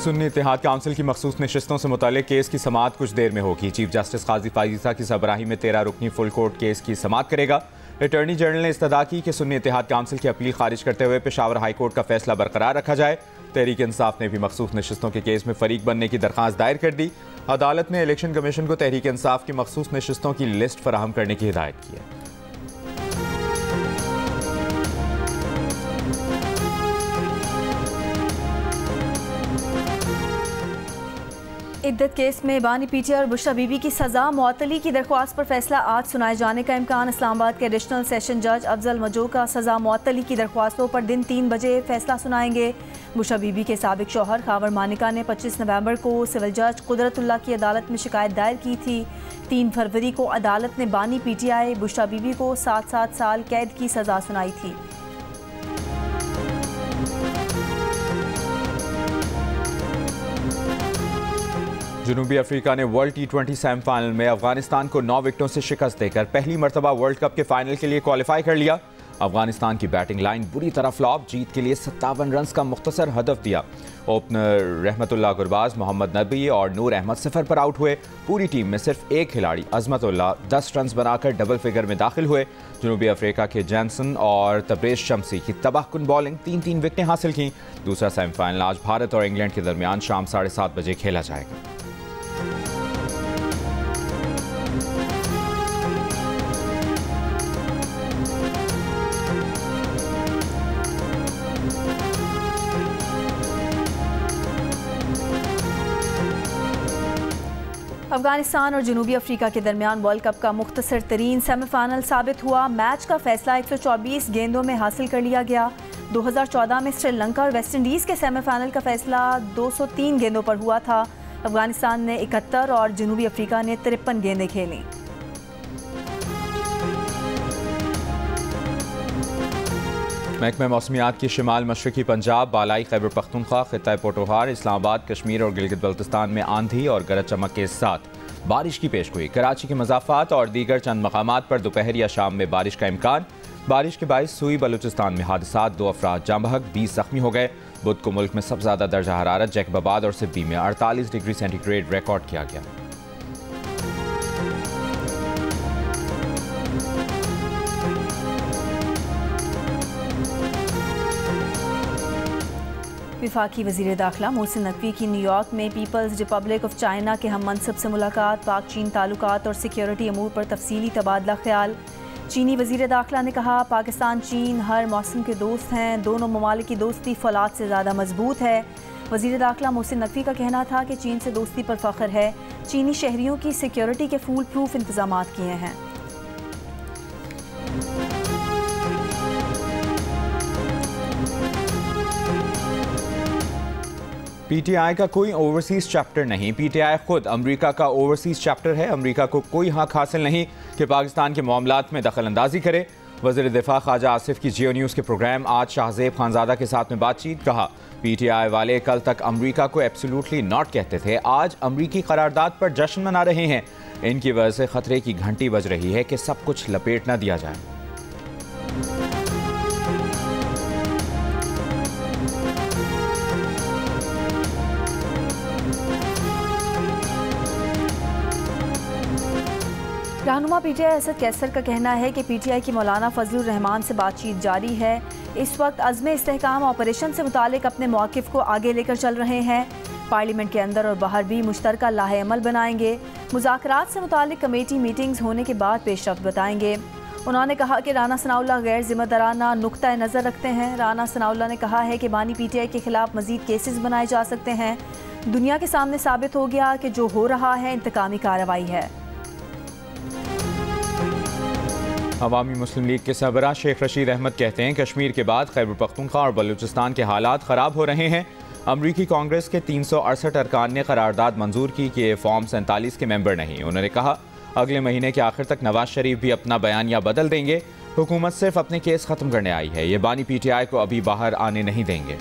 सुन्नी इत्तेहाद council की मखसूस नशिस्तों से मुतालिक केस की समाअत कुछ देर में होगी। चीफ जस्टिस काजी फायजीसा की सरबराही में 13 रुकनी फुल कोर्ट केस की समाअत करेगा। अटॉर्नी जनरल ने इस्तदा की कि सुन्नी इत्तेहाद काउंसिल की अपील खारिज करते हुए पेशावर हाई कोर्ट का फैसला बरकरार रखा जाए। तहरीक इंसाफ ने भी मखसूस नशिस्तों के केस में फरीक बनने की दरख्वास्त दायर कर दी। अदालत ने इलेक्शन कमीशन को तहरीक इंसाफ की मखसूस नशिस्तों की लिस्ट फराहम करने की हिदायत की है। इद्दत केस में बानी पीटीआई और बुशरा बीबी की सजा मुअत्तली की दरख्वास्त पर फैसला आज सुनाए जाने का इम्कान। इस्लामाबाद के एडिशनल सेशन जज अफजल मजोका सजा मुअत्तली की दरख्वास्तों पर दिन 3 बजे फैसला सुनाएंगे। बुशरा बीबी के साबिक शौहर खावर मानिका ने 25 नवंबर को सिविल जज कुदरतुल्लाह की अदालत में शिकायत दायर की थी। 3 फरवरी को अदालत ने बानी पीटीआई बुशरा बीबी को 7-7 साल कैद की सजा सुनाई थी। जनूबी अफ्रीका ने वर्ल्ड T20 सेमीफाइनल में अफगानिस्तान को 9 विकेटों से शिकस्त देकर पहली मरतबा वर्ल्ड कप के फाइनल के लिए क्वालिफाई कर लिया। अफगानिस्तान की बैटिंग लाइन बुरी तरह फ्लॉप, जीत के लिए 57 रन का मुख्तसर हदफ दिया। ओपनर रहमतुल्लाह गुरबाज, मोहम्मद नबी और नूर अहमद 0 पर आउट हुए। पूरी टीम में सिर्फ एक खिलाड़ी अजमतुल्लाह 10 रन बनाकर डबल फिगर में दाखिल हुए। जनूबी अफ्रीका के जैनसन और तब्रेज शम्सी की तबाहकुन बॉलिंग 3-3 विकेटें हासिल की। दूसरा सेमीफाइनल आज भारत और इंग्लैंड के दरमियान शाम 7:30 बजे खेला जाएगा। अफगानिस्तान और जनूबी अफ्रीका के दरमियान वर्ल्ड कप का मुख्तसर तरीन सेमीफाइनल साबित हुआ। मैच का फैसला 124 गेंदों में हासिल कर लिया गया। 2014 में श्रीलंका और वेस्ट इंडीज़ के सेमीफाइनल का फैसला 203 गेंदों पर हुआ था। अफगानिस्तान ने 71 और जनूबी अफ्रीका ने 53 गेंदें खेलीं। महकमा मौसमियात की शिमाल मशरकी पंजाब, बालाई खैबर पख्तूनख्वा, खित्ता पोटोहार, इस्लामाबाद, कश्मीर और गिलगित बल्तिस्तान में आंधी और गरज चमक के साथ बारिश की पेशगोई। कराची के मज़ाफ़ात और दीगर चंद मकामात पर दोपहर या शाम में बारिश का इम्कान। बारिश के बाइस सूई बलूचिस्तान में हादसात, 2 अफराद जाँ बहक, 20 ज़ख्मी हो गए। बुध को मुल्क में सबसे ज़्यादा दर्जा हरारत जैकबाबाद और सिब्बी में 48 डिग्री सेंटीग्रेड रिकॉर्ड किया गया। वफाकी वज़ीर दाखिला मोहसिन नकवी की न्यूयॉर्क में पीपल्स रिपब्लिक ऑफ चाइना के हम मनसब से मुलाकात। पाक चीन ताल्लुकात और सिक्योरिटी अमूर पर तफसीली तबादला ख्याल। चीनी वज़ीर दाखिला ने कहा, पाकिस्तान चीन हर मौसम के दोस्त हैं, दोनों ममालिक की दोस्ती फौलाद से ज़्यादा मजबूत है। वज़ीर दाखिला मोहसिन नकवी का कहना था कि चीन से दोस्ती पर फ़ख्र है। चीनी शहरियों की सिक्योरिटी के फूल प्रूफ इंतजाम किए हैं। पीटीआई का कोई ओवरसीज चैप्टर नहीं। पीटीआई खुद अमेरिका का ओवरसीज चैप्टर है। अमेरिका को कोई हक हासिल नहीं कि पाकिस्तान के मामलात में दखल अंदाजी करे। वज़ीर दिफा ख्वाजा आसिफ की जियो न्यूज़ के प्रोग्राम आज शाहजेब खानजादा के साथ में बातचीत। कहा, पीटीआई वाले कल तक अमेरिका को एब्सोल्युटली नॉट कहते थे, आज अमेरिकी करारदाद पर जश्न मना रहे हैं। इनकी वजह से खतरे की घंटी बज रही है कि सब कुछ लपेट न दिया जाए। रहनुमा पीटीआई असद कैसर का कहना है कि पीटीआई की मौलाना फजलुर रहमान से बातचीत जारी है। इस वक्त अज़्म इस्तेहकाम ऑपरेशन से मुतालिक अपने मौक़िफ़ को आगे लेकर चल रहे हैं। पार्लियामेंट के अंदर और बाहर भी मुश्तरका लाहे अमल बनाएंगे। मुज़ाकरात से मुतालिक कमेटी मीटिंग्स होने के बाद पेशरफ्त बताएंगे। उन्होंने कहा कि राना सनाउल्लाह गैर ज़िम्मेदाराना नुक्ता नज़र रखते हैं। राना सनाउल्लाह ने कहा है कि बानी पीटीआई के खिलाफ मज़ीद केसेस बनाए जा सकते हैं। दुनिया के सामने साबित हो गया कि जो हो रहा है इंतकामी कार्रवाई है। अवामी मुस्लिम लीग के सरबराह शेख रशीद अहमद कहते हैं, कश्मीर के बाद खैबर पख्तूनख्वा और बलूचिस्तान के हालात ख़राब हो रहे हैं। अमरीकी कांग्रेस के 368 अरकान ने करारदाद मंजूर की कि ये फॉर्म 47 के मेंबर नहीं। उन्होंने कहा, अगले महीने के आखिर तक नवाज शरीफ भी अपना बयानिया बदल देंगे। हुकूमत सिर्फ अपने केस ख़त्म करने आई है, ये बानी पीटीआई को अभी बाहर आने नहीं देंगे।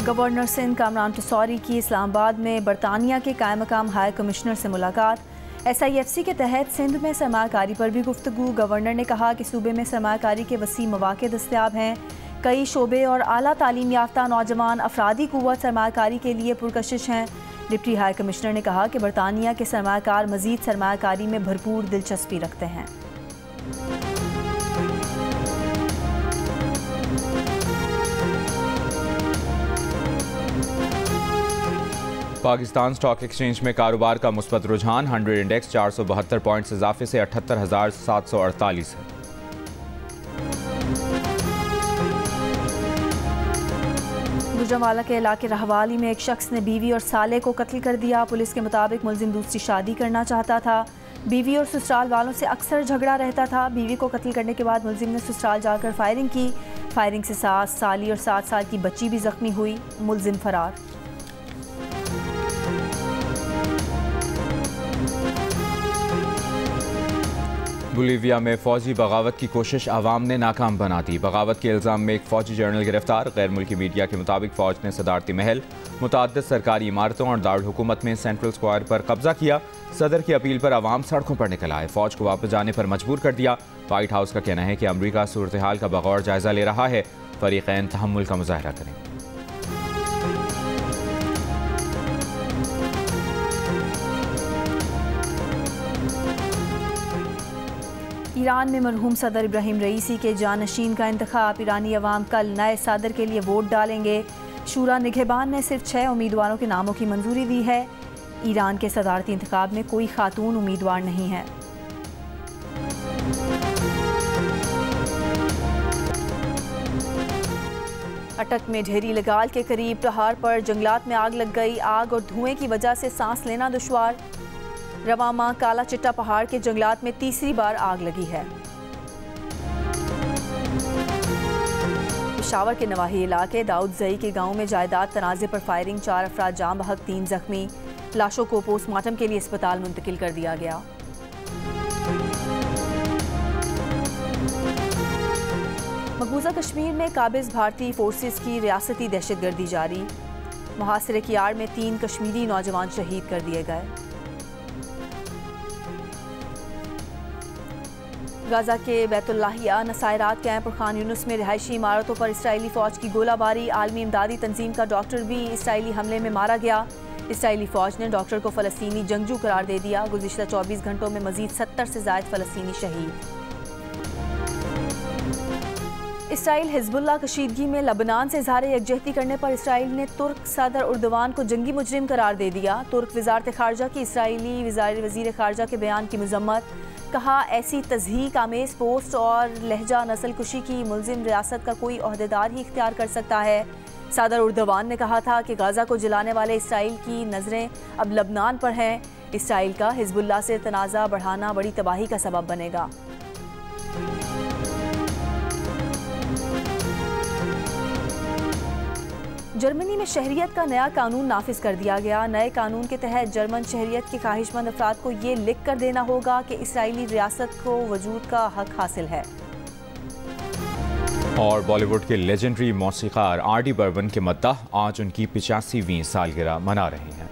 गवर्नर सिंध कामरान टसौरी की इस्लामाबाद में बरतानिया के कायम मकाम हाई कमिश्नर से मुलाकात। SIFC के तहत सिंध में सरमाकारी पर भी गुफ्तगू। गवर्नर ने कहा कि सूबे में सरमाकारी के वसी मौके दस्तयाब हैं। कई शोबे और आला तालीम याफ्ता नौजवान अफरादी कुव्वत सरमाकारी के लिए पुरकशिश हैं। डिप्टी हाई कमिश्नर ने कहा कि बरतानिया के सरमाकार मजीद सरमाकारी में भरपूर दिलचस्पी रखते हैं। पाकिस्तान स्टॉक एक्सचेंज में कारोबार का मुस्बत रुझान। 100 इंडेक्स 472 पॉइंट्स इजाफे से 78,748 है। गुजरांवाला के इलाके रहवाली में एक शख्स ने बीवी और साले को कत्ल कर दिया। पुलिस के मुताबिक मुलजिम दूसरी शादी करना चाहता था। बीवी और ससुराल वालों से अक्सर झगड़ा रहता था। बीवी को कत्ल करने के बाद मुलजिम ने ससुराल जाकर फायरिंग की। फायरिंग से सास, साली और 7 साल की बच्ची भी जख्मी हुई। मुलजिम फरार। बोलीविया में फौजी बगावत की कोशिश अवाम ने नाकाम बना दी। बगावत के इल्ज़ाम में एक फौजी जनरल गिरफ्तार। गैर मुल्की मीडिया के मुताबिक फ़ौज ने सदारती महल, मुतअद्दिद सरकारी इमारतों और दारुल हुकूमत में सेंट्रल स्क्वायर पर कब्जा किया। सदर की अपील पर अवाम सड़कों पर निकल आए। फ़ौज को वापस जाने पर मजबूर कर दिया। वाइट हाउस का कहना है कि अमरीका सूरत हाल का बगौर जायजा ले रहा है। फरीक़ैन तहम्मुल का मुजाहरा करें। ईरान में मरहूम सदर इब्राहिम रईसी के जानशीन का इंतखाब। ईरानी अवाम कल नए सदर के लिए वोट डालेंगे। शूरा निगहबान ने सिर्फ 6 उम्मीदवारों के नामों की मंजूरी दी है। ईरान के सदारती इंतखाब में कोई खातून उम्मीदवार नहीं है। अटक में ढेरी लगाल के करीब पहाड़ पर जंगलात में आग लग गई। आग और धुएं की वजह से सांस लेना दुश्वार। रवा माह काला चिट्टा पहाड़ के जंगलात में तीसरी बार आग लगी है। पेशावर के नवाही इलाके दाऊद जई के गांव में जायदाद तनाज़े पर फायरिंग। 4 अफराद जाम बहक, 3 जख्मी। लाशों को पोस्टमार्टम के लिए अस्पताल मुंतकिल कर दिया गया। मकबूजा कश्मीर में काबिज भारतीय फोर्सेस की रियासती दहशतगर्दी जारी। मुहासरे की आड़ में 3 कश्मीरी नौजवान शहीद कर दिए गए। गाजा के बैतुल्लाहिया नसायरात कैंप और खान यूनुस में रिहायशी इमारतों पर इसराइली फ़ौज की गोलाबारी। आलमी इमदादी तंजीम का डॉक्टर भी इसराइली हमले में मारा गया। इसराइली फ़ौज ने डॉक्टर को फ़लस्तीनी जंगजू करार दे दिया। गुज़िश्ता 24 घंटों में मज़ीद 70 से ज़ायद फ़लस्तीनी शहीद। इसराइल हिज़्बुल्लाह कशीदगी में लबनान से इज़हार यकजहती करने पर इसराइल ने तुर्क सदर उर्दवान को जंगी मुजरिम करार दे दिया। तुर्क वज़ारत ख़ारजा की इसराइली वज़ीर ख़ारजा के बयान की मज़म्मत। कहा, ऐसी तज़हीक आमेज़ पोस्ट और लहजा नस्ल कुशी की मुल्ज़िम रियासत का कोई ओहदेदार ही इख्तियार कर सकता है। सदर उर्दवान ने कहा था कि गाज़ा को जलाने वाले इसराइल की नज़रें अब लबनान पर हैं। इसराइल का हिज़्बुल्लाह से तनाज़ा बढ़ाना बड़ी तबाही का सबब बनेगा। जर्मनी में शहरियत का नया कानून नाफिज कर दिया गया। नए कानून के तहत जर्मन शहरियत के ख्वाहिशमंद अफराद को ये लिख कर देना होगा कि इसराइली रियासत को वजूद का हक हासिल है। और बॉलीवुड के लेजेंडरी मौसीकार R.D. बर्मन के मद्दाह आज उनकी 85वीं सालगिरह मना रहे हैं।